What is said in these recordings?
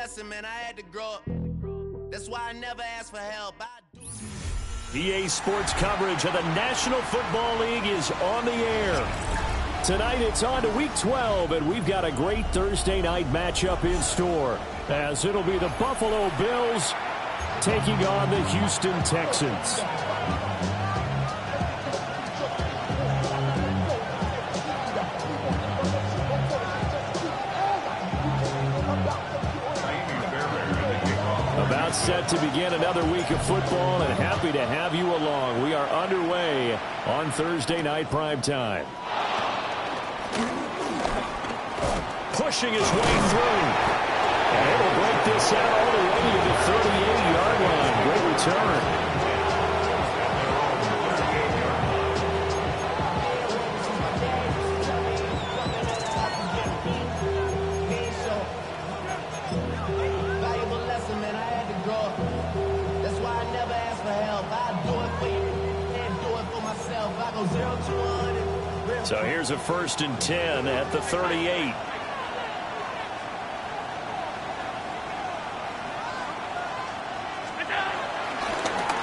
lesson, man. I had to grow up. That's why I never asked for help. EA Sports coverage of the National Football League is on the air. Tonight it's on to Week 12, and we've got a great Thursday night matchup in store, as it'll be the Buffalo Bills taking on the Houston Texans. About set to begin another week of football, and happy to have you along. We are underway on Thursday night primetime. Pushing his way through. And it'll break this out all the way to the 38-yard line. Great return. So here's a 1st and 10 at the 38.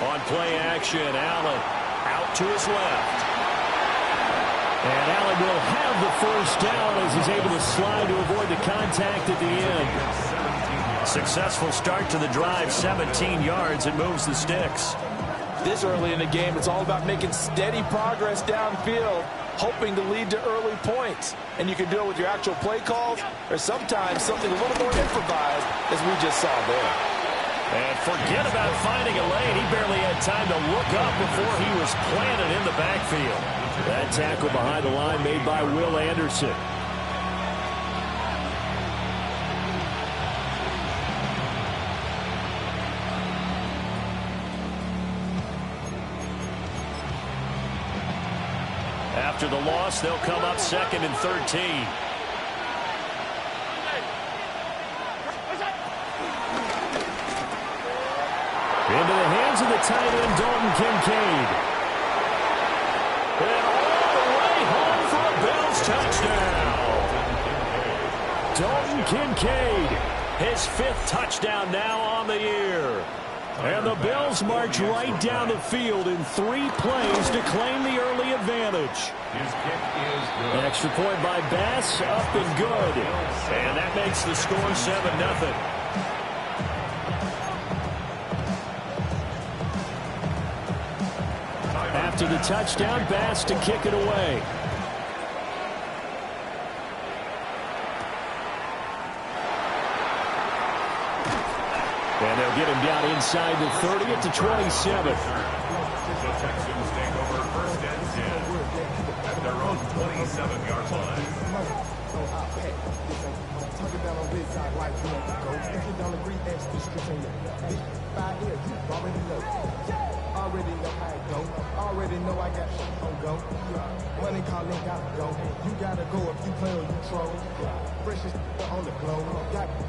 On play action, Allen out to his left. And Allen will have the 1st down as he's able to slide to avoid the contact at the end. Successful start to the drive, 17 yards, and moves the sticks. This early in the game, it's all about making steady progress downfield, hoping to lead to early points. And you can do it with your actual play calls, or sometimes something a little more improvised, as we just saw there. And forget about finding a lane. He barely had time to look up before he was planted in the backfield. That tackle behind the line made by Will Anderson. After the loss, they'll come up 2nd and 13. Into the hands of the tight end, Dalton Kincaid. And all the way home for a Bills touchdown. Dalton Kincaid, his 5th touchdown now on the year. And the Bills march right down the field in 3 plays to claim the early advantage. An extra point by Bass, up and good. And that makes the score 7-0. After the touchdown, Bass to kick it away. And they'll get him down inside the 30 at the 27. The Texans take over 1st and 10 at their own 27-yard line. Already know how it go. Already know I got shit on go. Money calling, gotta go. You gotta go if you play or you troll. Precious on the globe.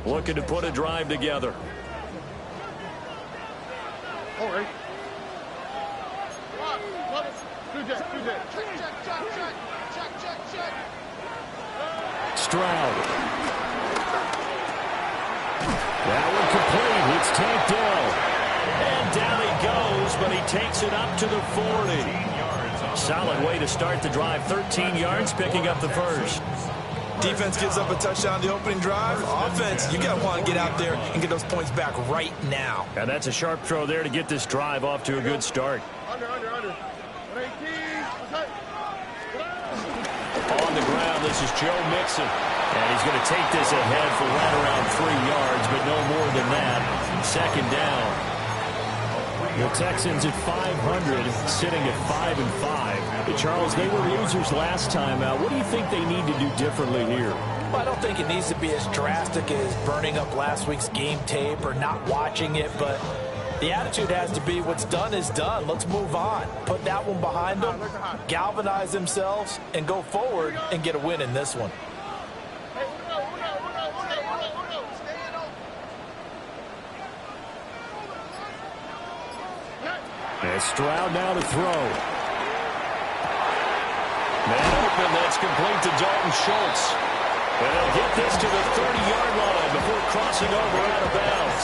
Looking to put a drive together. All right. Do that. Check. Stroud. That one complete. It's Tank Dell. And down he goes, but he takes it up to the 40. Solid way to start the drive. 13 yards, picking up the 1st. Defense gives up a touchdown the opening drive. Offense, you got to want to get out there and get those points back right now. And that's a sharp throw there to get this drive off to a good start. Under. 18. On the ground, this is Joe Mixon. And he's going to take this ahead for right around 3 yards, but no more than that. 2nd down. The Texans at 500, sitting at 5-5. Charles, they were losers last time out. What do you think they need to do differently here? Well, I don't think it needs to be as drastic as burning up last week's game tape or not watching it, but the attitude has to be what's done is done. Let's move on. Put that one behind them, galvanize themselves, and go forward and get a win in this one. And Stroud now to throw. Man open, that's complete to Dalton Schultz. And they'll get this to the 30-yard line before crossing over out of bounds.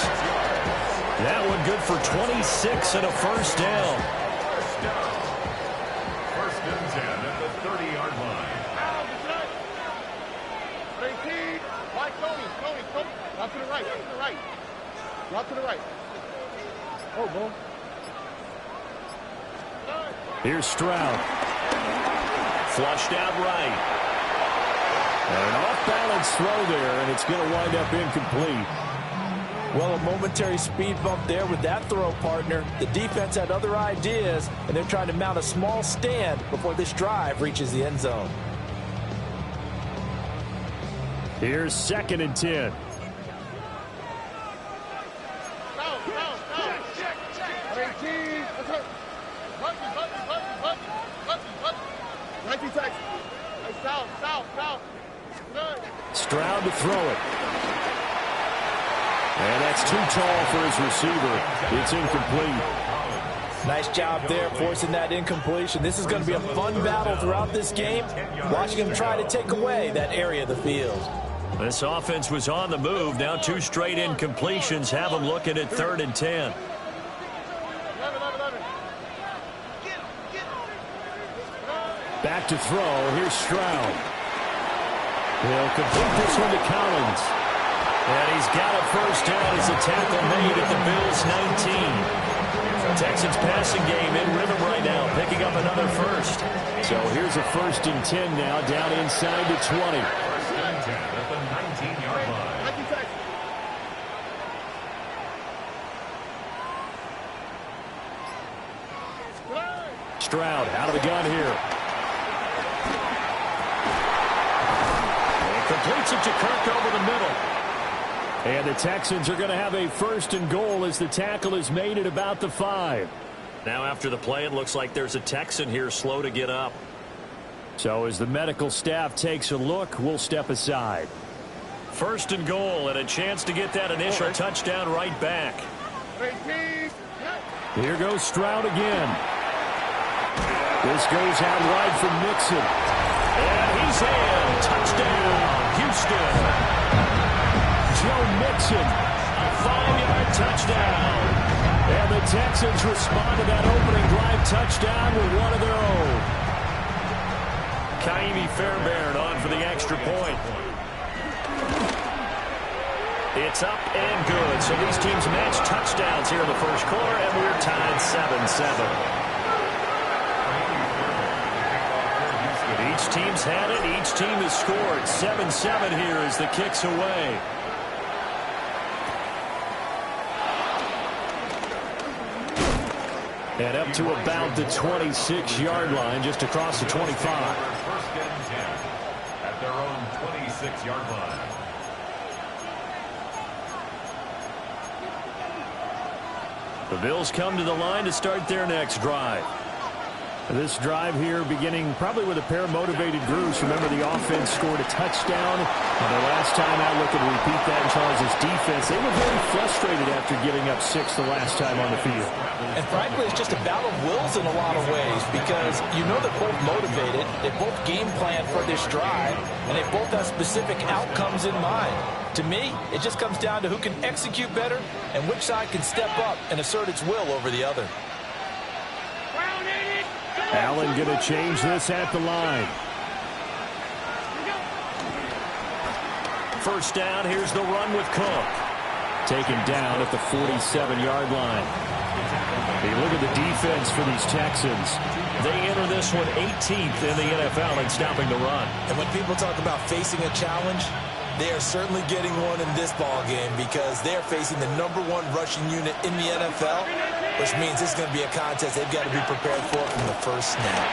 That one good for 26 and a first down. First and 10 at the 30-yard line. Right, Tony. Drop to the right. Drop to the right. Oh, boy. Here's Stroud. Flushed out right. An off-balance throw there, and it's going to wind up incomplete. Well, a momentary speed bump there with that throw, partner. The defense had other ideas, and they're trying to mount a small stand before this drive reaches the end zone. Here's 2nd and 10. Stroud to throw it. And that's too tall for his receiver. It's incomplete. Nice job there forcing that incompletion. This is going to be a fun battle throughout this game, watching him try to take away that area of the field. This offense was on the move. Now 2 straight incompletions have them looking at 3rd and 10. Back to throw. Here's Stroud. He'll complete this one to Collins. And he's got a first down as a tackle made at the Bills' 19. Texans passing game in rhythm right now, picking up another first. So here's a 1st and 10 now, down inside the 20. 1st and 10 at the 19-yard line. Stroud out of the gun here. And completes it to Kirk over the middle. And the Texans are going to have a 1st and goal as the tackle is made at about the 5. Now after the play, it looks like there's a Texan here slow to get up. So as the medical staff takes a look, we'll step aside. 1st and goal and a chance to get that initial touchdown right back. Here goes Stroud again. This goes out wide from Mixon. And he's in. Touchdown, Houston. Joe Mixon, a 5-yard touchdown. And the Texans respond to that opening drive touchdown with one of their own. Ka'imi Fairbairn on for the extra point. It's up and good. So these teams match touchdowns here in the first quarter, and we're tied 7-7. Each team's had it. Each team has scored. 7-7 here as the kick's away. And up to about the 26-yard line, just across the 25. 1st and 10 at their own 26-yard line. The Bills come to the line to start their next drive. This drive here beginning probably with a pair of motivated groups. Remember, the offense scored a touchdown. And the last time out, looking to repeat that in Charles' defense. They were very frustrated after giving up 6 the last time on the field. And frankly, it's just a battle of wills in a lot of ways because you know they're both motivated. They both game plan for this drive, and they both have specific outcomes in mind. To me, it just comes down to who can execute better and which side can step up and assert its will over the other. Allen going to change this at the line. First down, here's the run with Cook. Taken down at the 47-yard line. Hey, look at the defense for these Texans. They enter this one 18th in the NFL in stopping the run. And when people talk about facing a challenge, they are certainly getting one in this ball game because they're facing the #1 rushing unit in the NFL, which means this is going to be a contest they've got to be prepared for from the first snap.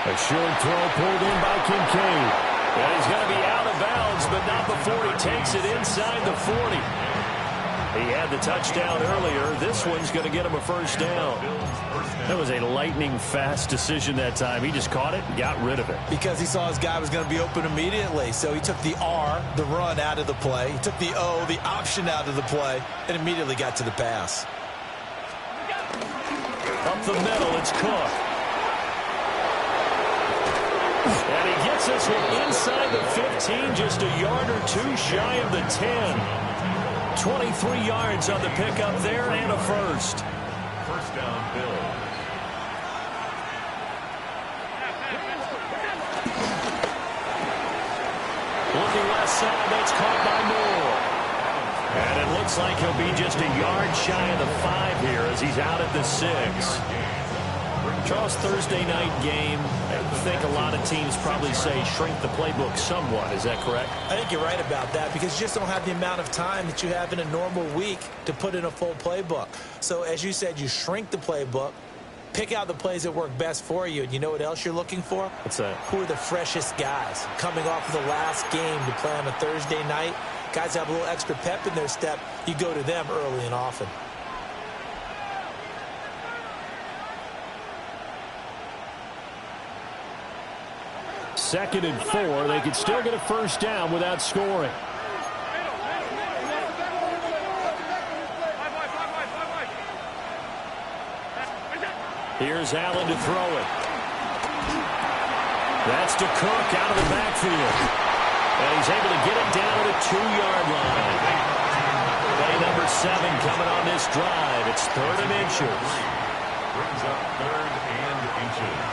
A short throw pulled in by Kincaid. And he's going to be out of bounds, but not before he takes it inside the 40. He had the touchdown earlier. This one's going to get him a first down. That was a lightning-fast decision that time. He just caught it and got rid of it. Because he saw his guy was going to be open immediately. So he took the R, the run, out of the play. He took the O, the option, out of the play, and immediately got to the pass. Up the middle, it's Cook. And he gets gets this one inside the 15, just a yard or two shy of the 10. 23 yards on the pickup there and a first. First down, Bill. Looking left side, that's caught by Moore. And it looks like he'll be just a yard shy of the 5 here as he's out at the 6. Charles, Thursday night game, I think a lot of teams probably say shrink the playbook somewhat. Is that correct? I think you're right about that because you just don't have the amount of time that you have in a normal week to put in a full playbook. So as you said, you shrink the playbook, pick out the plays that work best for you. And you know what else you're looking for? What's that? Who are the freshest guys coming off of the last game to play on a Thursday night? Guys have a little extra pep in their step. You go to them early and often. Second and 4. They could still get a first down without scoring. Here's Allen to throw it. That's to Cook out of the backfield. And he's able to get it down to the 2-yard line. Play number 7 coming on this drive. It's 3rd and inches. Brings up 3rd and inches.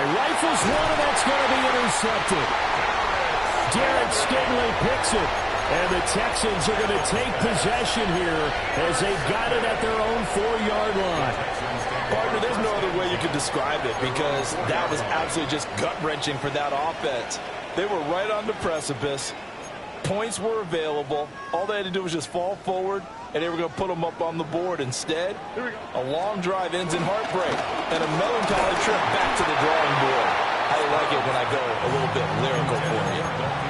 Rifles one, and that's going to be intercepted. Derek Stingley picks it, and the Texans are going to take possession here as they got it at their own 4-yard line. Partner, there's no other way you could describe it because that was absolutely just gut-wrenching for that offense. They were right on the precipice. Points were available. All they had to do was just fall forward, and they were going to put them up on the board. Instead, a long drive ends in heartbreak and a melancholy trip back to the drawing board. I like it when I go a little bit lyrical for you.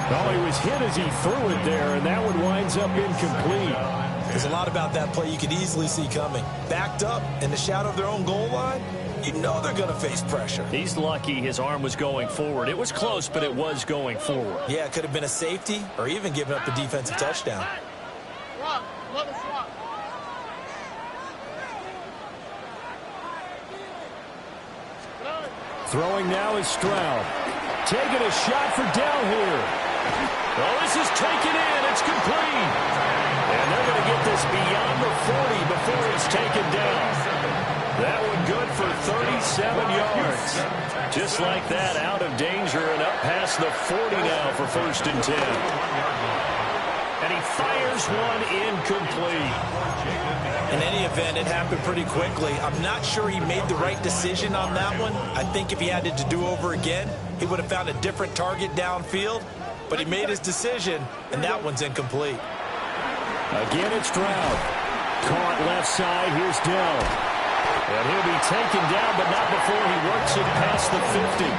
Well, he was hit as he threw it there, and that one winds up incomplete. There's a lot about that play you could easily see coming. Backed up in the shadow of their own goal line, you know they're going to face pressure. He's lucky his arm was going forward. It was close, but it was going forward. Yeah, it could have been a safety or even given up a defensive touchdown. Throwing now is Stroud. Taking a shot for Dell here. Well, this is taken in. It's complete. And they're going to get this beyond the 40 before it's taken down. That one good for 37 yards. Just like that, out of danger and up past the 40 now for 1st and 10. And he fires one incomplete. In any event, it happened pretty quickly. I'm not sure he made the right decision on that one. I think if he had it to do over again, he would have found a different target downfield. But he made his decision, and that one's incomplete. Again, it's Stroud. Caught left side. Here's Dell. And he'll be taken down, but not before he works it past the 50.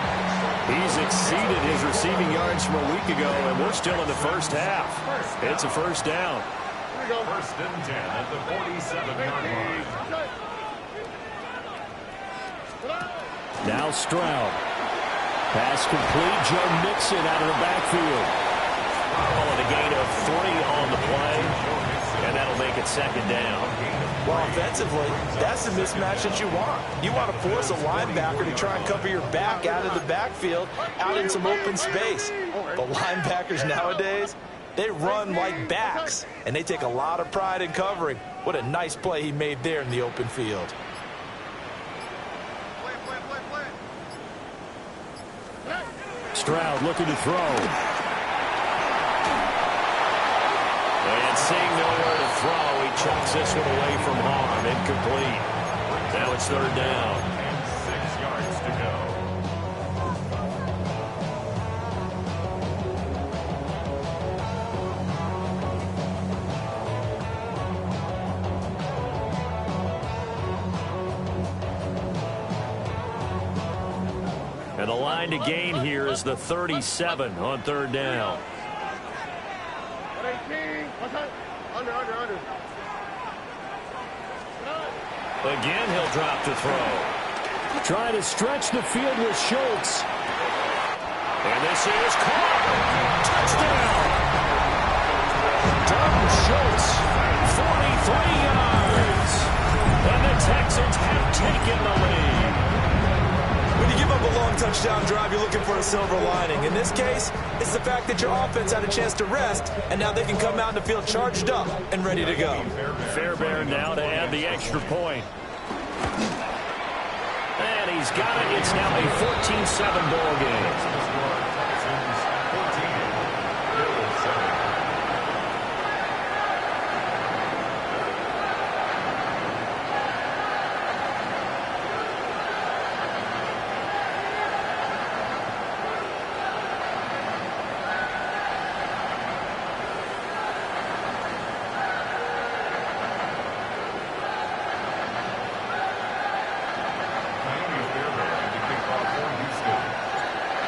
He's exceeded his receiving yards from a week ago, and we're still in the first half. It's a first down. 1st and 10 at the 47-yard line. Now Stroud. Pass complete. Joe Mixon out of the backfield. Calling a gain of 3 on the play, and that'll make it 2nd down. Well, offensively, that's the mismatch that you want. You want to force a linebacker to try and cover your back out of the backfield, out in some open space. But linebackers nowadays, they run like backs, and they take a lot of pride in covering. What a nice play he made there in the open field. Stroud looking to throw. And seeing nowhere to throw, he chucks this one away from harm. Incomplete. Now it's 3rd down. And 6 yards to go. And the line to gain here is the 37 on 3rd down. 18. Under. Again, he'll drop to throw. Trying to stretch the field with Schultz. And this is caught. Touchdown. Dalton Schultz, 43 yards. And the Texans have taken the lead. When you give up a long touchdown drive, you're looking for a silver lining. In this case, it's the fact that your offense had a chance to rest, and now they can come out in the field charged up and ready to go. Fairbairn now to add the extra point. And he's got it. It's now a 14-7 ball game.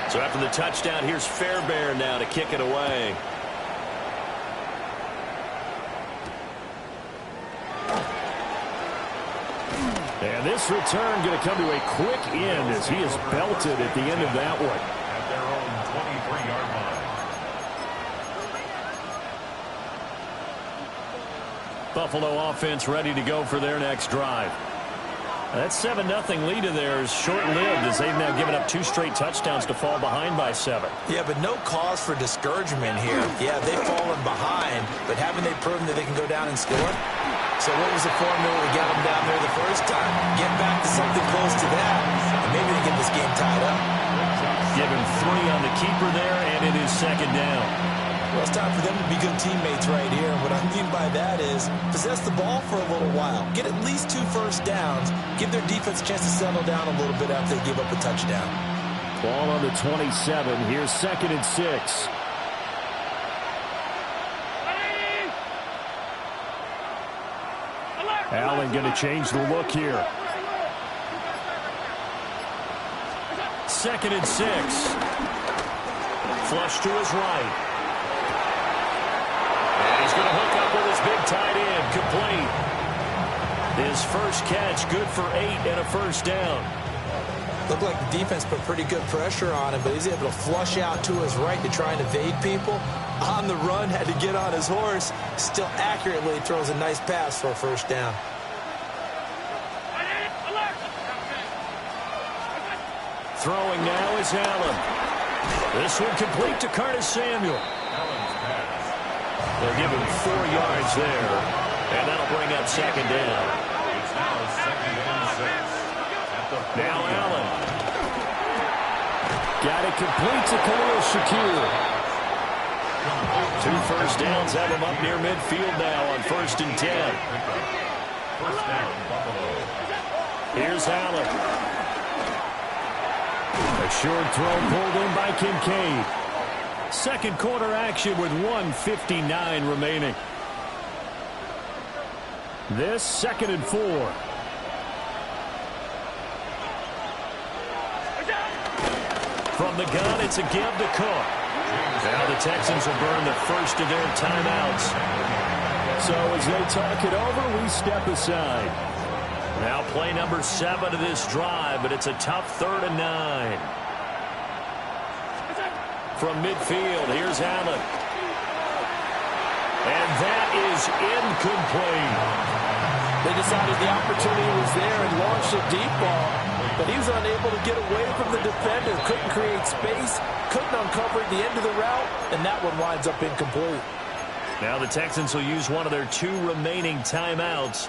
So after the touchdown, here's Fairbairn now to kick it away. And this return going to come to a quick end as he is belted at the end of that one. At their own 23-yard line. Buffalo offense ready to go for their next drive. That 7-0 lead of theirs short-lived as they've now given up 2 straight touchdowns to fall behind by 7. Yeah, but no cause for discouragement here. Yeah, they've fallen behind, but haven't they proven that they can go down and score? So what was the formula to get them down there the first time? Get back to something close to that, and maybe they get this game tied up. Given 3 on the keeper there, and it is second down. Well, it's time for them to be good teammates right here. And what I mean by that is possess the ball for a little while. Get at least 2 first downs. Give their defense a chance to settle down a little bit after they give up a touchdown. Ball on the 27. Here's 2nd and 6. Allen going to change the look here. 2nd and 6. Flush to his right. And he's going to hook up with his big tight end. Complete. His first catch good for 8 and a first down. Looked like the defense put pretty good pressure on him, but he's able to flush out to his right to try and evade people. On the run, had to get on his horse. Still accurately throws a nice pass for a first down. Throwing now is Allen. This one complete to Curtis Samuel. They'll give him 4 yards there, and that'll bring up second down. It's now 2nd and 6. Now Allen. Got it complete to Khalil Shakir. 2 first downs have him up near midfield now on 1st and 10. First down, Buffalo. Here's Allen. A short throw pulled in by Kincaid. Second quarter action with 1:59 remaining. This 2nd and 4. From the gun, it's a give to Cook. Now the Texans will burn the first of their timeouts. So as they talk it over, we step aside. Now play number 7 of this drive, but it's a tough 3rd and 9. From midfield, here's Allen. And that is incomplete. They decided the opportunity was there and launched a deep ball, but he was unable to get away from the defender. Couldn't create space, couldn't uncover the end of the route, and that one winds up incomplete. Now the Texans will use one of their 2 remaining timeouts.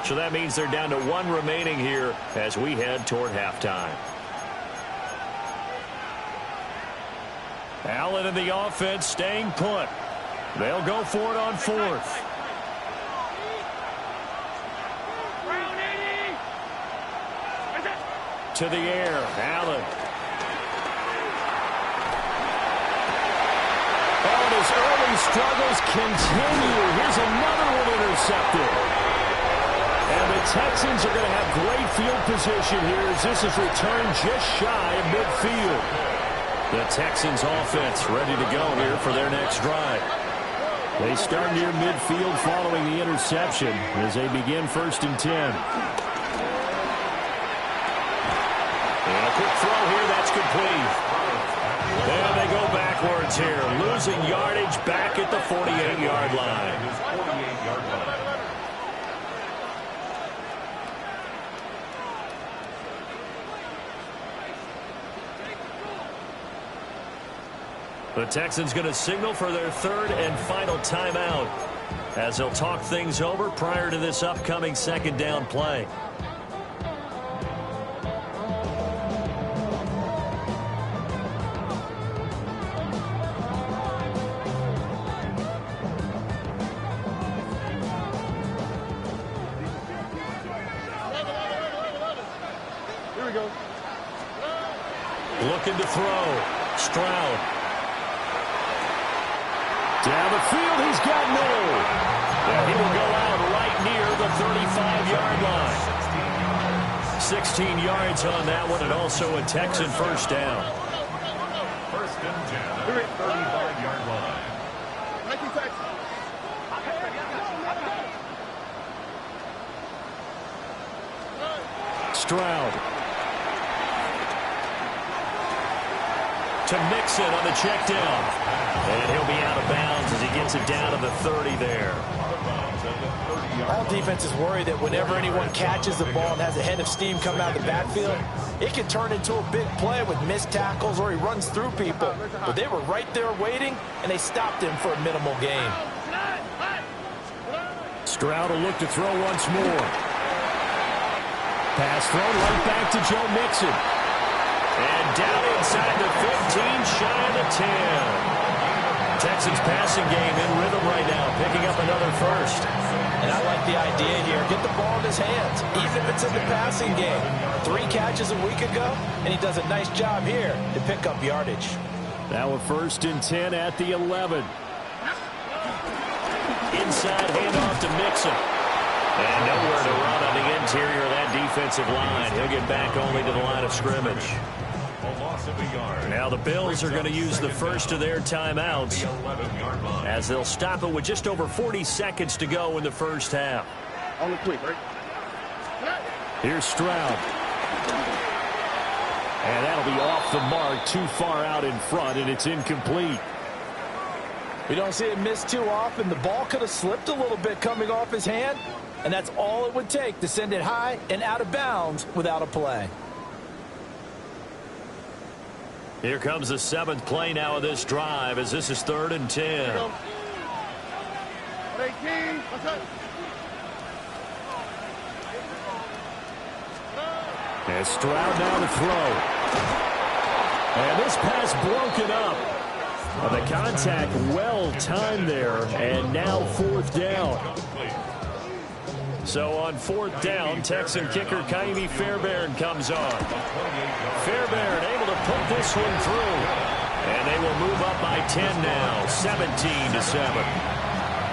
So that means they're down to 1 remaining here as we head toward halftime. Allen and the offense staying put. They'll go for it on 4th. To the air, Allen. Oh, and his early struggles continue. Here's another one intercepted. And the Texans are going to have great field position here as this is returned just shy of midfield. The Texans offense ready to go here for their next drive. They start near midfield following the interception as they begin 1st and 10. And a quick throw here, that's complete. And they go backwards here, losing yardage back at the 48-yard line. The Texans going to signal for their third and final timeout as they'll talk things over prior to this upcoming second down play. Here we go. Looking to throw. Stroud. Down the field, he's got Miller. And he will go out right near the 35-yard line. 16 yards on that one, and also a Texan first down. First and 10 at the 35-yard line. 19 Texans. Stroud. To Mixon on the check down. And he'll be out of bounds as he gets it down to the 30 there. All defenses worry that whenever anyone catches the ball and has a head of steam coming out of the backfield, it can turn into a big play with missed tackles or he runs through people. But they were right there waiting, and they stopped him for a minimal gain. Stroud will look to throw once more. Pass thrown right back to Joe Mixon. And down inside the 15, shy of the 10. Texans passing game in rhythm right now, picking up another first. And I like the idea here. Get the ball in his hands, even if it's in the passing game. 3 catches a week ago, and he does a nice job here to pick up yardage. Now a first and 10 at the 11. Inside handoff to Mixon. And nowhere to run on the interior of that defensive line. He'll get back only to the line of scrimmage. Now the Bills are going to use the first of their timeouts as they'll stop it with just over 40 seconds to go in the first half. On the quick, right? Here's Stroud. And that'll be off the mark, too far out in front, and it's incomplete. We don't see it miss too often. The ball could have slipped a little bit coming off his hand, and that's all it would take to send it high and out of bounds without a play. Here comes the 7th play now of this drive as this is 3rd and 10. 18. What's up? And Stroud now to throw. And this pass broken up. The contact well timed there, and now 4th down. So on 4th down, Texan kicker Ka'imi Fairbairn comes on. Fairbairn able to put this one through. And they will move up by 10 now, 17-7.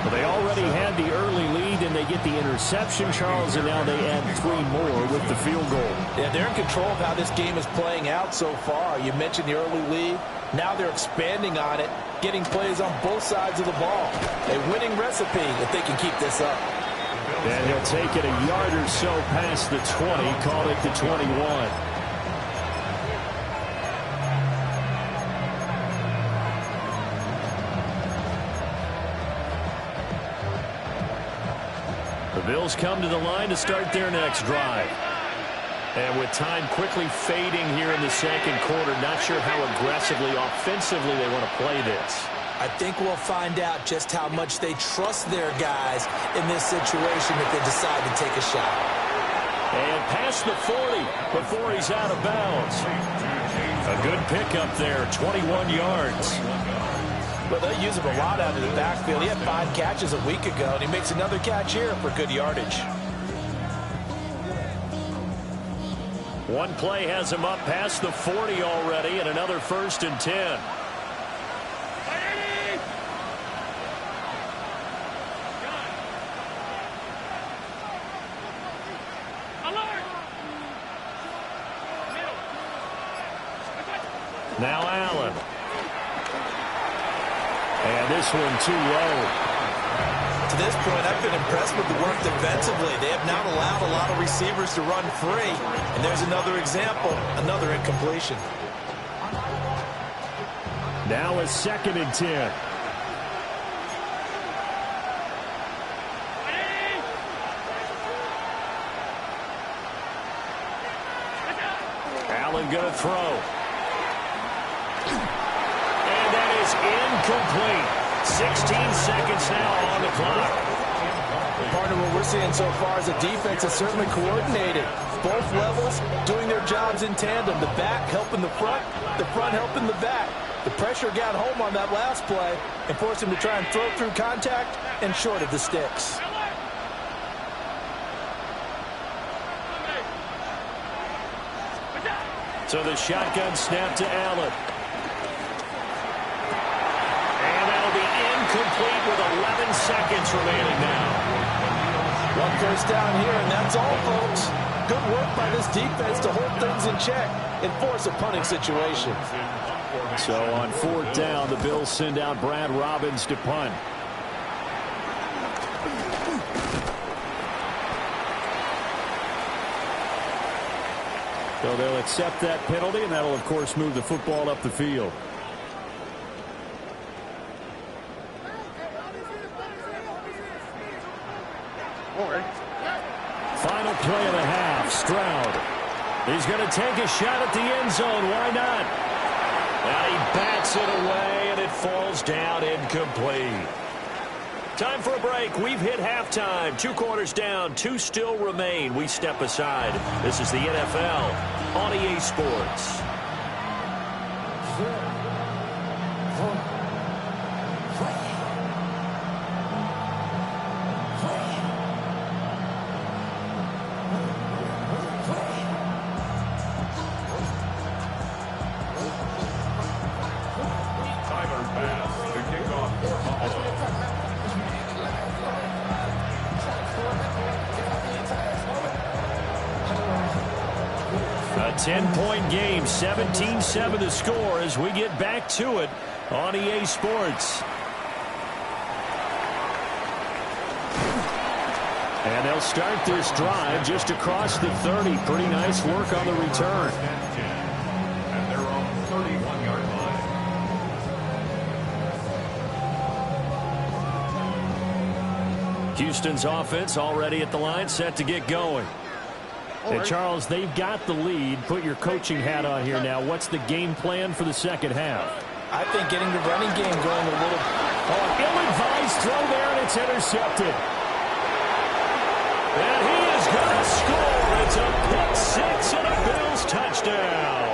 Well, they already had the early lead, and they get the interception, Charles, and now they add 3 more with the field goal. Yeah, they're in control of how this game is playing out so far. You mentioned the early lead. Now they're expanding on it, getting plays on both sides of the ball. A winning recipe if they can keep this up. And he'll take it a yard or so past the 20, call it the 21. The Bills come to the line to start their next drive. And with time quickly fading here in the second quarter, not sure how aggressively, offensively they want to play this. I think we'll find out just how much they trust their guys in this situation if they decide to take a shot. And past the 40 before he's out of bounds. A good pickup there, 21 yards. Well, they'll use him a lot out of the backfield. He had 5 catches a week ago, and he makes another catch here for good yardage. One play has him up past the 40 already, and another 1st and 10. Now Allen. And this one too low. To this point, I've been impressed with the work defensively. They have not allowed a lot of receivers to run free. And there's another example, another incompletion. Now a 2nd and 10. Allen going to throw. And that is is incomplete. 16 seconds now on the clock. Partner, what we're seeing so far is a defense is certainly coordinated. Both levels doing their jobs in tandem. The back helping the front helping the back. The pressure got home on that last play and forced him to try and throw through contact and short of the sticks. So the shotgun snap to Allen. And that'll be incomplete with 11 seconds remaining now. One first down here, and that's all, folks. Good work by this defense to hold things in check and force a punting situation. So on 4th down, the Bills send out Brad Robbins to punt. So they'll accept that penalty, and that'll, of course, move the football up the field. Final play of the half. Stroud. He's going to take a shot at the end zone. Why not? And he bats it away, and it falls down incomplete. Time for a break. We've hit halftime. 2 quarters down. 2 still remain. We step aside. This is the NFL on EA Sports. A 10-point game, 17-7 the score as we get back to it on EA Sports. And they'll start this drive just across the 30. Pretty nice work on the return. And they're on the 31-yard line. Houston's offense already at the line, set to get going. And Charles, they've got the lead. Put your coaching hat on here now. What's the game plan for the second half? I think getting the running game going a little. Oh, ill-advised throw there, and it's intercepted. And he is going to score. It's a pick six and a Bills touchdown.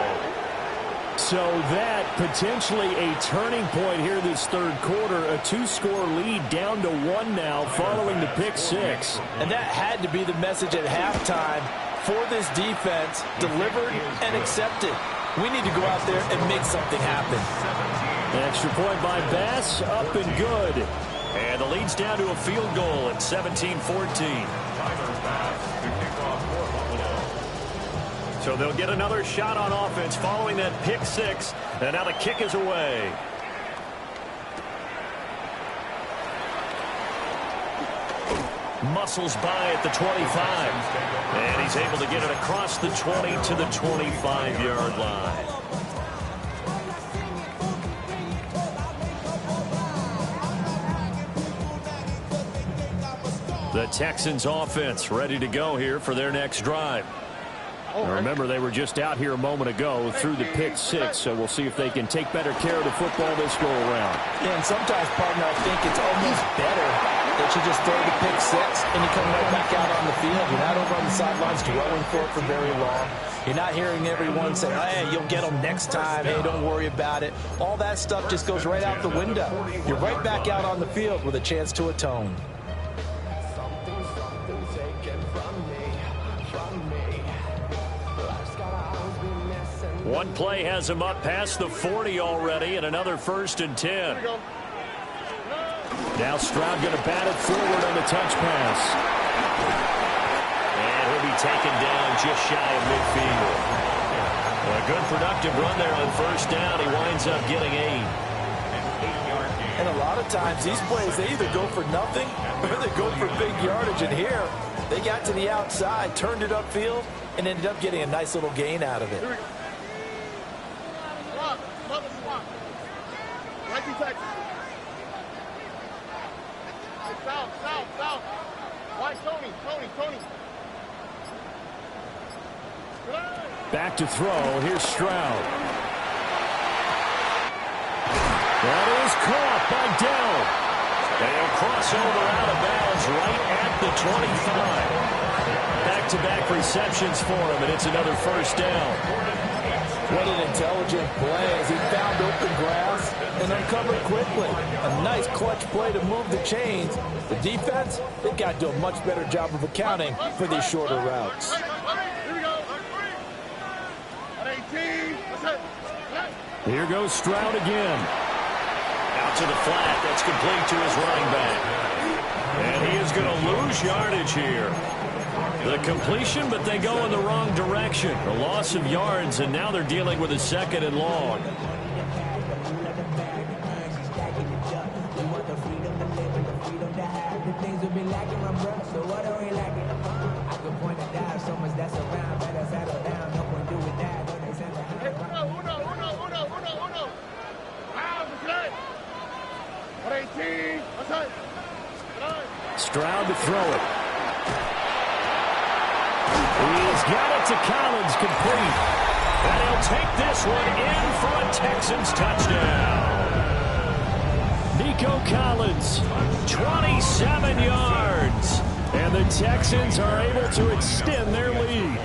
So that potentially a turning point here this third quarter. A 2-score lead down to 1 now following the pick six. And that had to be the message at halftime for this defense, delivered and accepted. We need to go out there and make something happen. An extra point by Bass, up and good. And the lead's down to a field goal at 17-14. So they'll get another shot on offense following that pick six. And now the kick is away. Muscles by at the 25. And he's able to get it across the 20 to the 25-yard line. The Texans offense ready to go here for their next drive. Now remember, they were just out here a moment ago through the pick six, so we'll see if they can take better care of the football this go around. Yeah, and sometimes, partner, I think it's almost better that you just throw the pick six and you come right back out on the field. You're not over on the sidelines dwelling for it for very long. You're not hearing everyone say, hey, you'll get them next time. Hey, don't worry about it. All that stuff just goes right out the window. You're right back out on the field with a chance to atone. One play has him up past the 40 already, and another 1st and 10. Now Stroud going to bat it forward on the touch pass. And he'll be taken down just shy of midfield. A good productive run there on 1st down. He winds up getting 8. And a lot of times these plays, they either go for nothing or they go for big yardage. And here, they got to the outside, turned it upfield, and ended up getting a nice little gain out of it. South. White, Tony. Back to throw. Here's Stroud. That is caught by Dell. And he'll cross over out of bounds right at the 25. Back-to-back receptions for him, and it's another first down. What an intelligent play as he found open grass and uncovered quickly. A nice clutch play to move the chains. The defense, they've got to do a much better job of accounting for these shorter routes. Here goes Stroud again. Out to the flat. That's complete to his running back. And he is going to lose yardage here. The completion, but they go in the wrong direction. A loss of yards, and now they're dealing with a 2nd and long. Stroud to throw it. He's got it to Collins, complete. And he'll take this one in for a Texans touchdown. Nico Collins, 27 yards. And the Texans are able to extend their lead.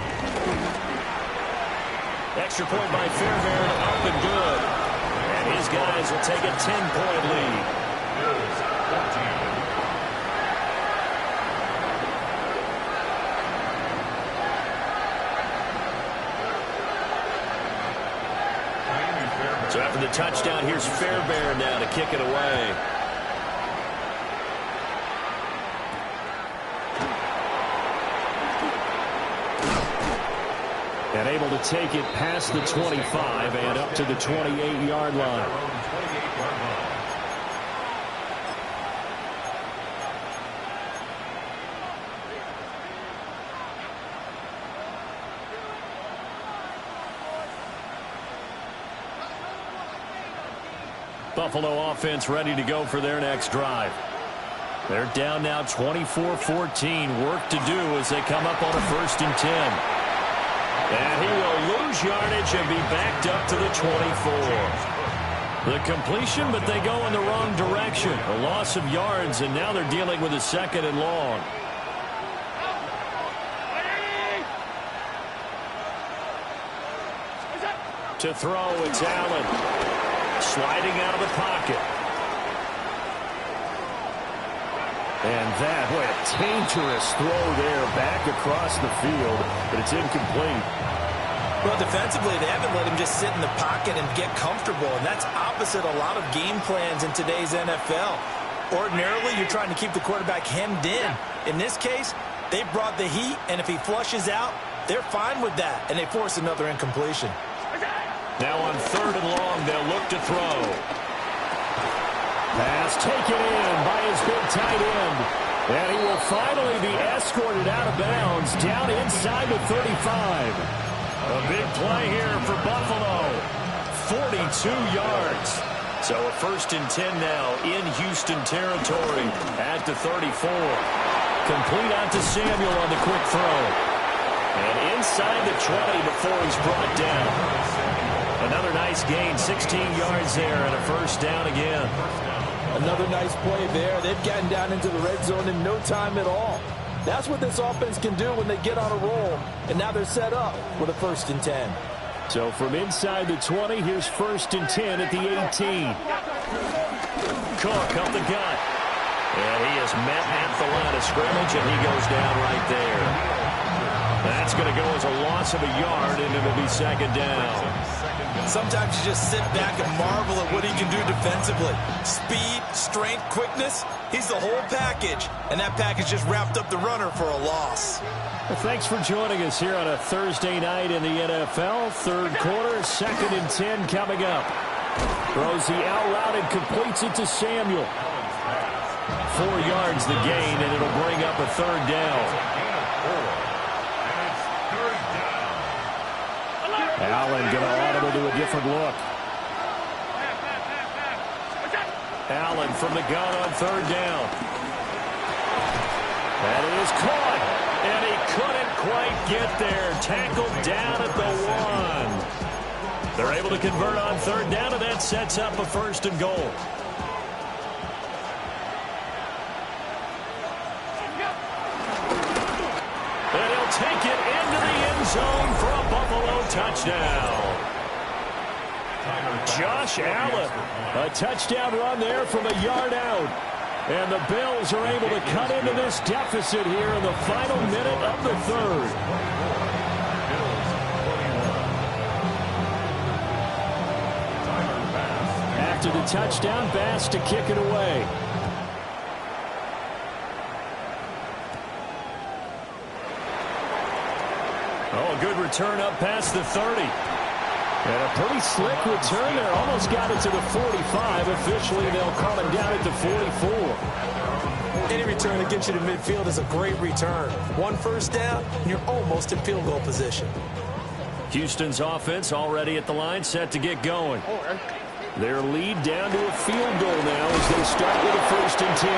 Extra point by Fairbairn, up and good. And his guys will take a 10-point lead. So after the touchdown, here's Fairbairn now to kick it away. And able to take it past the 25 and up to the 28-yard line. Buffalo offense ready to go for their next drive. They're down now 24-14. Work to do as they come up on a 1st and 10. And he will lose yardage and be backed up to the 24. The completion, but they go in the wrong direction. A loss of yards, and now they're dealing with a 2nd and long. To throw, it's Allen. Sliding out of the pocket. And that, what a dangerous throw there back across the field, but it's incomplete. Well, defensively, they haven't let him just sit in the pocket and get comfortable, and that's opposite a lot of game plans in today's NFL. Ordinarily, you're trying to keep the quarterback hemmed in. In this case, they brought the heat, and if he flushes out, they're fine with that, and they force another incompletion. Now on 3rd and long, they'll look to throw. Pass taken in by his big tight end. And he will finally be escorted out of bounds down inside the 35. A big play here for Buffalo. 42 yards. So a 1st and 10 now in Houston territory at the 34. Complete out to Samuel on the quick throw. And inside the 20 before he's brought down. Another nice gain, 16 yards there, and a 1st down again. Another nice play there. They've gotten down into the red zone in no time at all. That's what this offense can do when they get on a roll. And now they're set up with a 1st and 10. So from inside the 20, here's 1st and 10 at the 18. Cook up the gut. And he is met at the line of scrimmage, and he goes down right there. That's going to go as a loss of a yard, and it'll be 2nd down. Sometimes you just sit back and marvel at what he can do defensively. Speed, strength, quickness, he's the whole package. And that package just wrapped up the runner for a loss. Well, thanks for joining us here on a Thursday night in the NFL. 3rd quarter, 2nd and 10 coming up. Throws the out route and completes it to Samuel. 4 yards the gain, and it'll bring up a 3rd down. Allen going to audible to a different look. Allen from the gun on 3rd down. That is caught, and he couldn't quite get there. Tackled down at the 1. They're able to convert on third down, and that sets up a 1st and goal. And he'll take it into the end zone for a Buffalo touchdown. Josh Allen, a touchdown run there from a yard out. And the Bills are able to cut into this deficit here in the final minute of the third. After the touchdown, Bass to kick it away. Oh, a good return up past the 30. And a pretty slick return there. Almost got it to the 45. Officially, they'll call it down at the 44. Any return that gets you to midfield is a great return. 1 first down, and you're almost in field goal position. Houston's offense already at the line, set to get going. Their lead down to a field goal now as they start with a 1st and 10.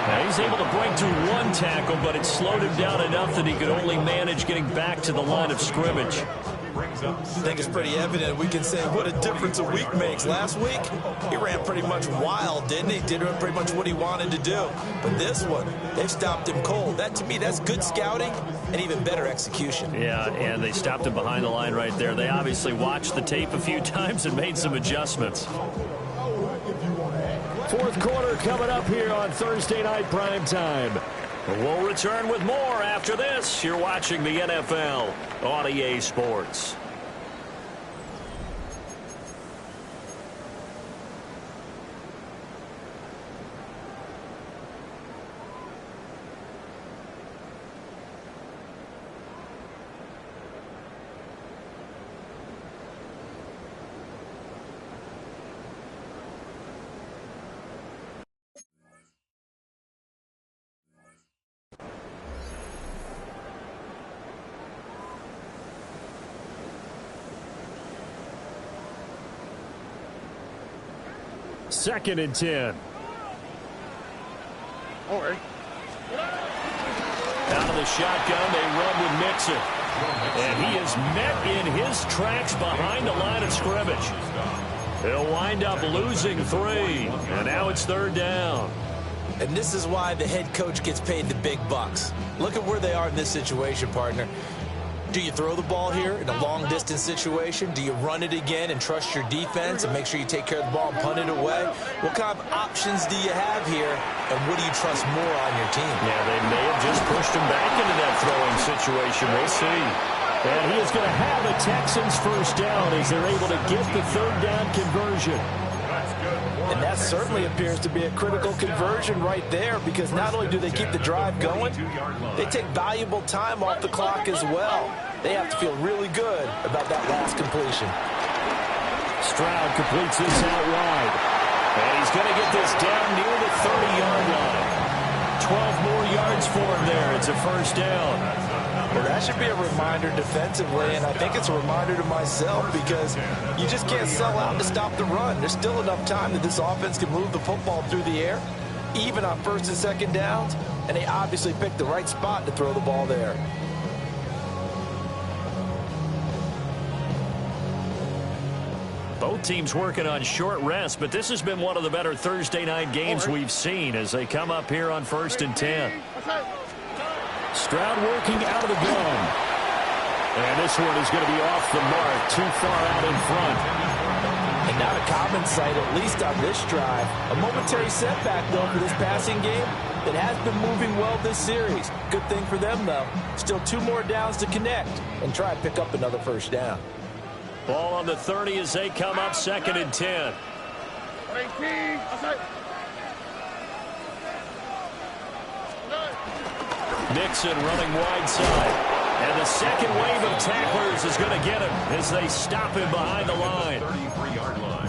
Now he's able to break through 1 tackle, but it slowed him down enough that he could only manage getting back to the line of scrimmage. I think it's pretty evident. We can say what a difference a week makes. Last week, he ran pretty much wild, didn't he? Did pretty much what he wanted to do. But this one, they've stopped him cold. That, to me, that's good scouting and even better execution. Yeah, and they stopped him behind the line right there. They obviously watched the tape a few times and made some adjustments. 4th quarter coming up here on Thursday Night Primetime. We'll return with more after this. You're watching the NFL on EA Sports. Second and 10. Out of the shotgun, they run with Mixon. And he is met in his tracks behind the line of scrimmage. He'll wind up losing 3. And now it's 3rd down. And this is why the head coach gets paid the big bucks. Look at where they are in this situation, partner. Do you throw the ball here in a long-distance situation? Do you run it again and trust your defense and make sure you take care of the ball and punt it away? What kind of options do you have here, and what do you trust more on your team? Yeah, they may have just pushed him back into that throwing situation. We'll see. And he is going to have a Texans 1st down as they're able to get the 3rd down conversion. And that certainly appears to be a critical conversion right there, because not only do they keep the drive going, they take valuable time off the clock as well. They have to feel really good about that last completion. Stroud completes this out wide. And he's going to get this down near the 30-yard line. 12 more yards for him there. It's a 1st down. Well, that should be a reminder defensively, and I think it's a reminder to myself, because you just can't sell out to stop the run. There's still enough time that this offense can move the football through the air, even on 1st and 2nd downs, and they obviously picked the right spot to throw the ball there. Both teams working on short rest, but this has been one of the better Thursday night games we've seen as they come up here on 1st and 10. Stroud working out of the gun. And this one is going to be off the mark, too far out in front. And not a common sight, at least on this drive. A momentary setback, though, for this passing game that has been moving well this series. Good thing for them, though. Still 2 more downs to connect and try and pick up another 1st down. Ball on the 30 as they come up 2nd and 10. Mixon running wide side. And the second wave of tacklers is going to get him as they stop him behind the line.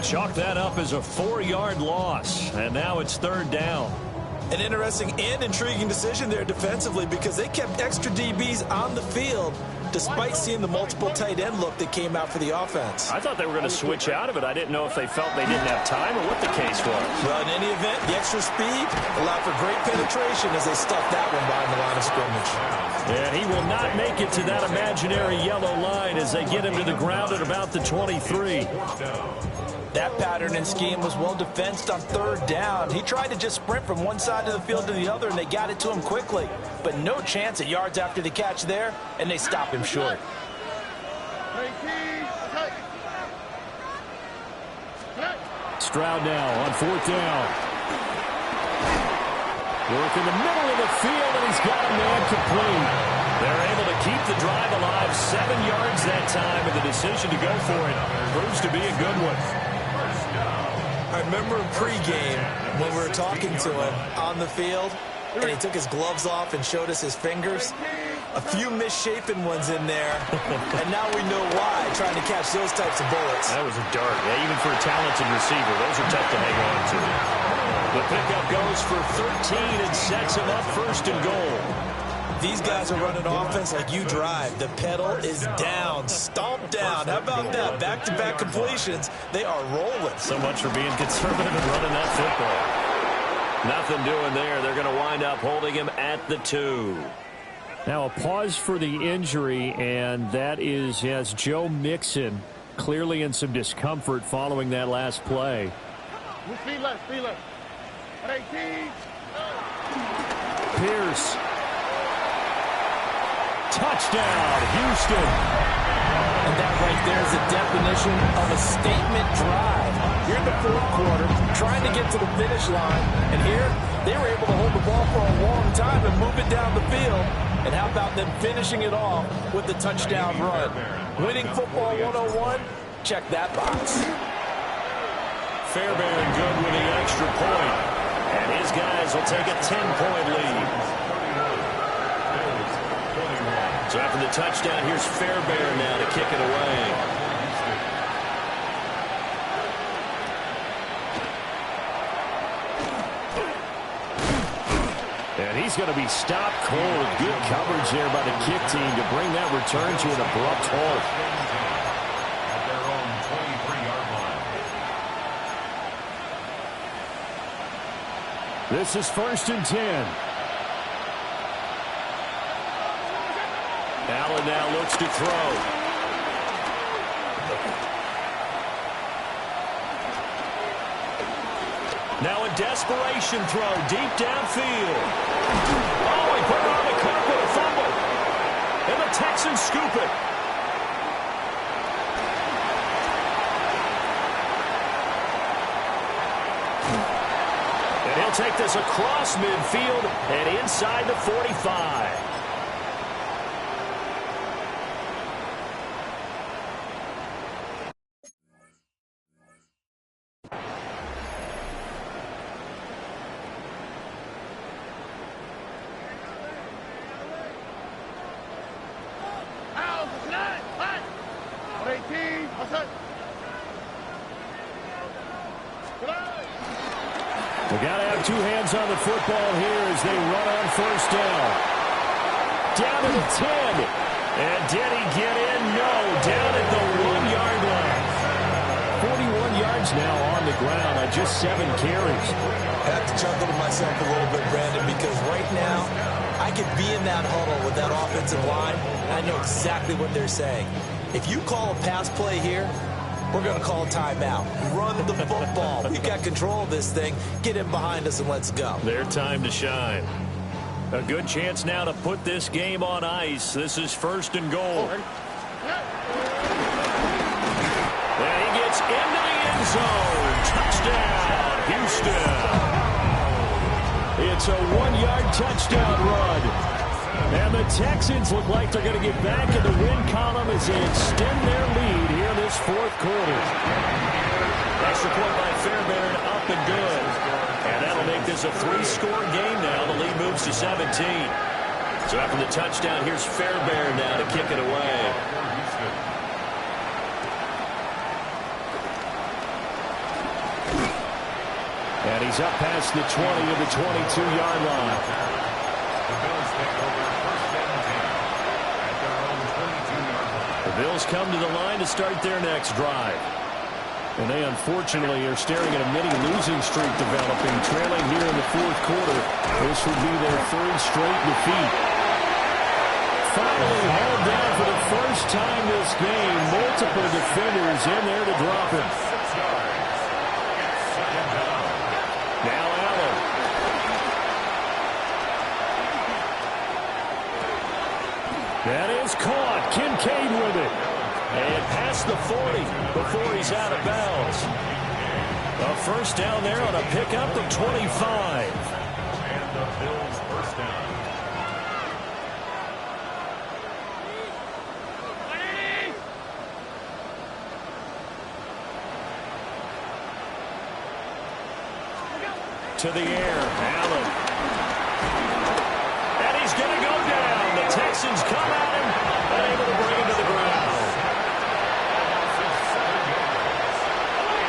Chalk that up as a 4-yard loss. And now it's 3rd down. An interesting and intriguing decision there defensively, because they kept extra DBs on the field despite seeing the multiple tight end look that came out for the offense. I thought they were going to switch out of it. I didn't know if they felt they didn't have time or what the case was. Well, in any event, the extra speed allowed for great penetration as they stuffed that one behind the line of scrimmage. And he will not make it to that imaginary yellow line as they get him to the ground at about the 23. That pattern and scheme was well defensed on third down. He tried to just sprint from one side of the field to the other, and they got it to him quickly. But no chance at yards after the catch there, and they stop him short. Stroud now on fourth down. Work in the middle of the field, and he's got a man complete. They're able to keep the drive alive, 7 yards that time, and the decision to go for it proves to be a good one. I remember in pregame when we were talking to him on the field, and he took his gloves off and showed us his fingers. A few misshapen ones in there, and now we know why, trying to catch those types of bullets. That was a dart. Yeah, even for a talented receiver, those are tough to hang on to. The pickup goes for 13 and sets him up first and goal. These guys are running offense like you drive. The pedal is down, stomped down. How about that? Back-to-back completions. They are rolling. So much for being conservative and running that football. Nothing doing there. They're going to wind up holding him at the 2. Now a pause for the injury, and that is, yes, Joe Mixon clearly in some discomfort following that last play. Speed left, speed left. 18. Pierce. Touchdown, Houston. And that right there is a definition of a statement drive. Here in the fourth quarter, trying to get to the finish line. And here, they were able to hold the ball for a long time and move it down the field. And how about them finishing it off with the touchdown run? Winning football 101? Check that box. Fairbairn good with the extra point. And his guys will take a 10-point lead. So after the touchdown, here's Fairbairn now to kick it away. And he's going to be stopped cold. Good coverage there by the kick team to bring that return to an abrupt halt. At their own 23-yard line. This is first and 10. Allen now looks to throw. Now a desperation throw deep downfield. Oh, he put it on the carpet, a fumble. And the Texans scoop it. And he'll take this across midfield and inside the 45. We got to have two hands on the football here as they run on first down. Down to the 10. And did he get in? No. Down at the 1-yard line. 41 yards now on the ground on just 7 carries. I have to chuckle to myself a little bit, Brandon, because right now I could be in that huddle with that offensive line, and I know exactly what they're saying. If you call a pass play here, we're going to call a timeout. Run the football. We've got control of this thing. Get in behind us and let's go. Their time to shine. A good chance now to put this game on ice. This is first and goal. And he gets into the end zone. Touchdown, Houston. It's a 1-yard touchdown run. And the Texans look like they're going to get back in the win column as they extend their lead here in this fourth quarter. Extra point by Fairbairn, up and good. And that'll make this a 3-score game now. The lead moves to 17. So after the touchdown, here's Fairbairn now to kick it away. And he's up past the 20 to the 22-yard line. The Bills take over first and 10 at their own 22. Bills come to the line to start their next drive. And they unfortunately are staring at a mini losing streak developing, trailing here in the fourth quarter. This would be their third straight defeat. Finally held down for the first time this game. Multiple defenders in there to drop him. Now Allen. That is caught. Kincaid with it. And past the 40 before he's out of bounds. A first down there on a pickup of 25. And the Bills first down. To the air, Allen. And he's going to go down. The Texans come at him and able to bring him to the ground.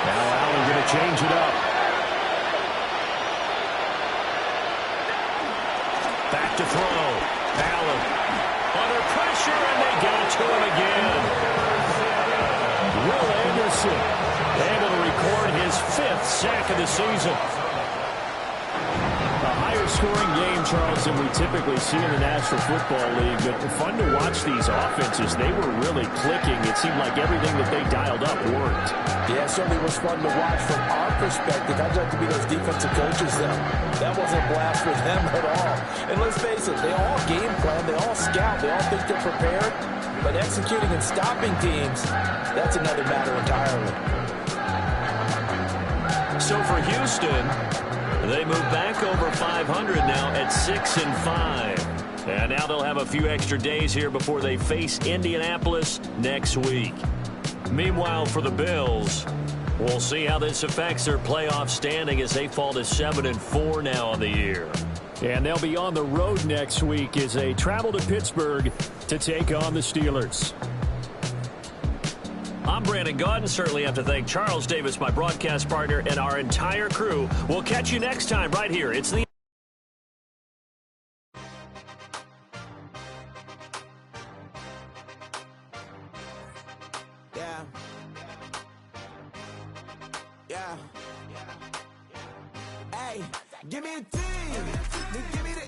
Now Allen going to change it up. Back to throw. Allen under pressure, and they get it to him again. Will Anderson able to record his 5th sack of the season. Scoring game, Charles, than we typically see in the National Football League. But fun to watch these offenses. They were really clicking. It seemed like everything that they dialed up worked. Yeah, it certainly was fun to watch from our perspective. I'd like to be those defensive coaches, though. That wasn't a blast for them at all. And let's face it, they all game plan, they all scout, they all think they're prepared. But executing and stopping teams, that's another matter entirely. So for Houston, they move back over 500 now at 6-5. And now they'll have a few extra days here before they face Indianapolis next week. Meanwhile, for the Bills, we'll see how this affects their playoff standing as they fall to 7-4 now on the year. And they'll be on the road next week as they travel to Pittsburgh to take on the Steelers. I'm Brandon Gaudin. Certainly have to thank Charles Davis, my broadcast partner, and our entire crew. We'll catch you next time right here. It's the... Yeah. Hey, give me a team. Give me the E.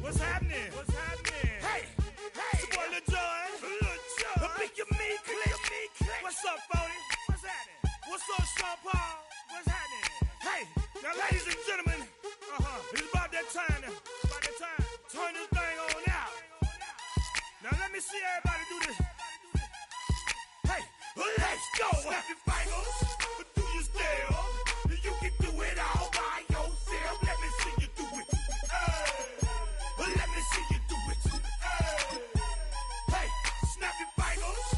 What's happening? What's happening? Hey, it's your boy Lil Jon. The Big Your Me Click. What's up, Phony? What's happening? What's up, Sean Paul? What's happening? Hey, now, ladies and gentlemen, it's about that time. Turn this thing on out. Now, let me see everybody do this. Hey, let's go. Snap your fingers. Do your step. You can do it all by yourself. Let me see you do it. Let me see you do it. Hey, snap your fingers.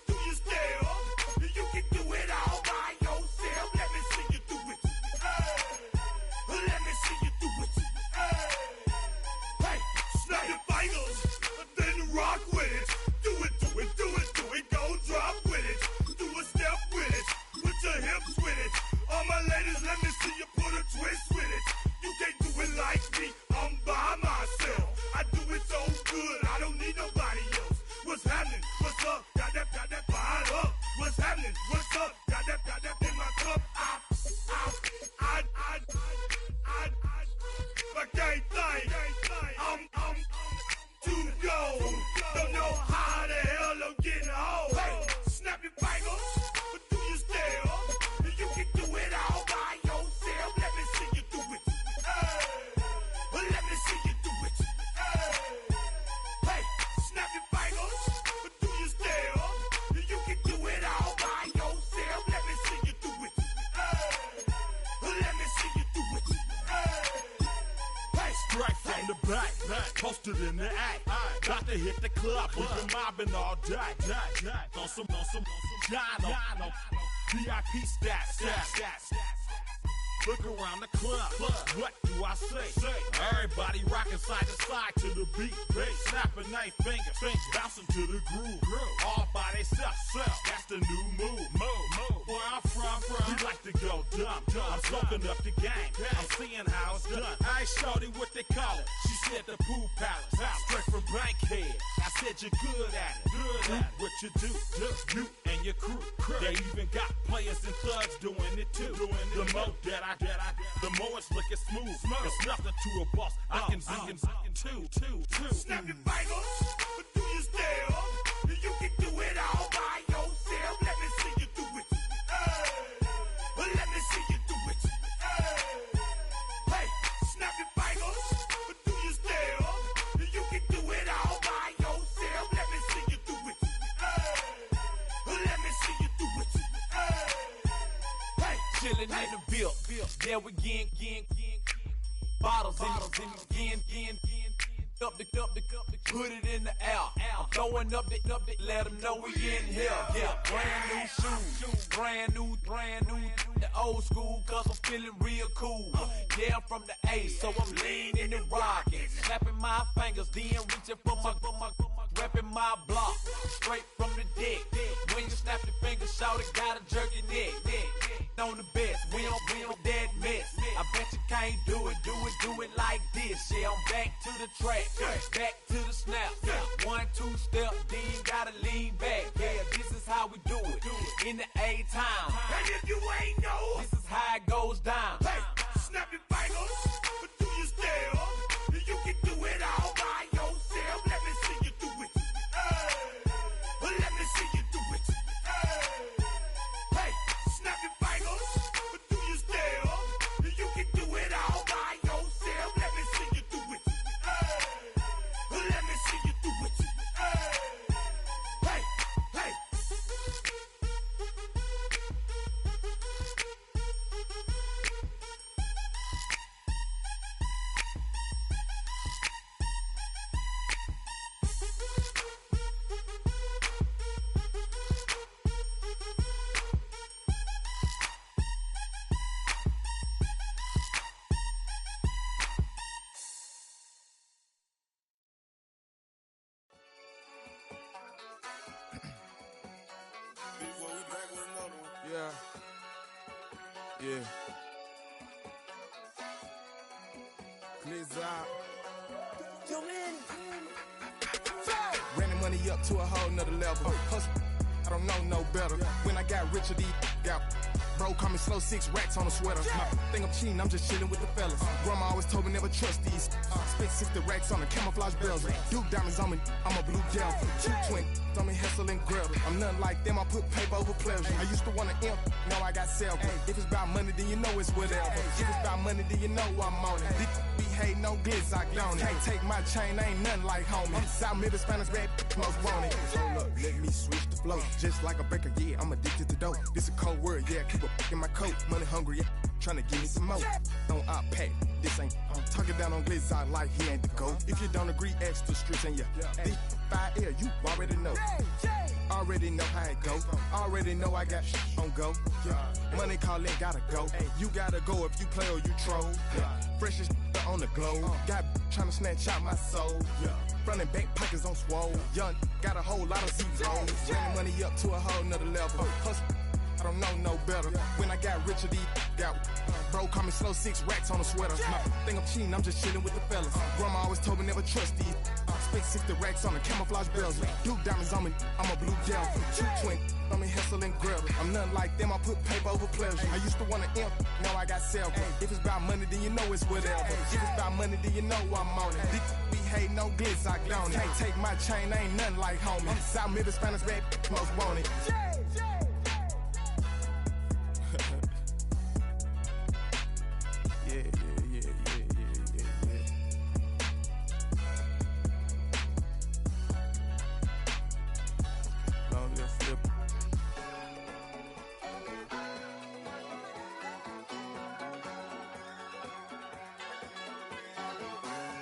Do your step. You can do it all by yourself. Let me see you do it. Let me see you do it. Hey, snap your fingers. Then rock with it. Do it, do it, do it, do it. Go drop with it. Do a step with it. Put your hips with it. All my ladies, let me see you put a twist with it. You can't do it like me. I'm by myself. I do it so good. I don't need nobody else. What's happening? What's up? Got that fired up. What's happening? What's up? Got that in my cup. I can't think. I'm too go. Don't know how the hell I'm getting home. Hey, snap your fingers. Do your step. You can do it all by yourself. Let me see you do it. Let me see you do it. Hey, snap your fingers. Do your step. You can do it all by yourself. Let me see you do it. Let me see you do it. Hey, Strike from the back, posted in the act. Got to hit the club, we've been mobbing all day. On some Jono, VIP stats. Look around the club, what do I say? Everybody rocking side to side to the beat. Snapping their fingers, bouncing to the groove. All by themselves, that's the new move. Where I'm from, we like to go dumb. I'm soaking up the game, I'm seeing how it's done. I ain't shorty what they call it. She said the pool palace, straight from Bankhead. I said you're good at it. What you do, you and your crew. They even got players and thugs doing it too. The more that I the more it's looking smooth. It's nothing to a boss. I can two. Snap your fingers, but do you still? You can do it all by yourself. Let me see you do it. Let me see you do it. Hey, snap your fingers, but do you still? You can do it all by yourself. Let me see you do it. Let me see you do it. Hey, chillin' in the bill. There we again. Bottles in again. Up the put it in the air. I'm throwing up the, let them know we in here. Yeah, brand new shoes, brand new. The old school, cause I'm feeling real cool. Yeah, I'm from the A, so I'm leaning and rocking. Snapping my fingers, then reaching for my repping my block. Straight from the deck. When you snap your fingers, shout it, gotta jerk your neck. On the best, we don't that mess. I bet you can't do it like this. Yeah, I'm back to the track, back to the snap. 1, 2 step, then gotta lean back. Yeah, this is how we do it in the A-time. And if you ain't know, this is how it goes down. Hey, snap your fingers, but do you still? You can do it all by yourself. Let me see you do it. Let me see you do it. Hey, snap your fingers, but do you still? You can do it all by yourself. Let me see you do it. Let me see you do it. Hey. Yeah. Glizz out. Ran the money up to a whole nother level. Hustle, I don't know no better. When I got richer, these got bro, call me slow, 6 racks on a sweater. Think I'm cheating, I'm just chilling with the fellas. Grandma always told me never trust these. Spent 60 racks on the camouflage bells. Duke diamonds on me, I'm a blue gel. 220 on me, Hessel and Gretel. I'm nothing like them, I put paper over pleasure. I used to want to imp, now I got self. If it's about money, then you know it's whatever. If it's about money, then you know I'm on it. Be hating no glitz, I don't it. Can't take my chain, ain't nothing like homie. South Middle Spanish red, most want it. Hold up, let me switch the flow. Just like a breaker, yeah, I'm addicted to dope. This a cold word, yeah, keep a in my coat. Money hungry, yeah, tryna give me some more. Don't I pack, this ain't talking down on glitz, I like he ain't the GOAT. If you don't agree, ask the streets and yeah. This 5 air, you already know. Already know how it go. Already know I got shit on go. Money calling, gotta go. You gotta go if you play or you troll. Freshest on the globe. Got tryna snatch out my soul. Front and back pockets on swole. Young, got a whole lot of zeros. Running money up to a whole nother level. Hustle, I don't know no better. When I got richer, these got bro, call me slow, 6 racks on a sweater. Think I'm cheating, I'm just chilling with the fellas. Grandma always told me never trust these. Spent 60 racks on the camouflage bells. Duke diamonds on me, I'm a blue gel. 220 on me, Hessel and Gretel. I'm nothing like them, I put paper over pleasure. I used to want to imp, now I got self. If it's about money, then you know it's whatever. If it's about money, then you know I'm on it. Be hating no glitz, I don't it. Can't take my chain, ain't nothing like homie. South Middle Spanish red, most want it.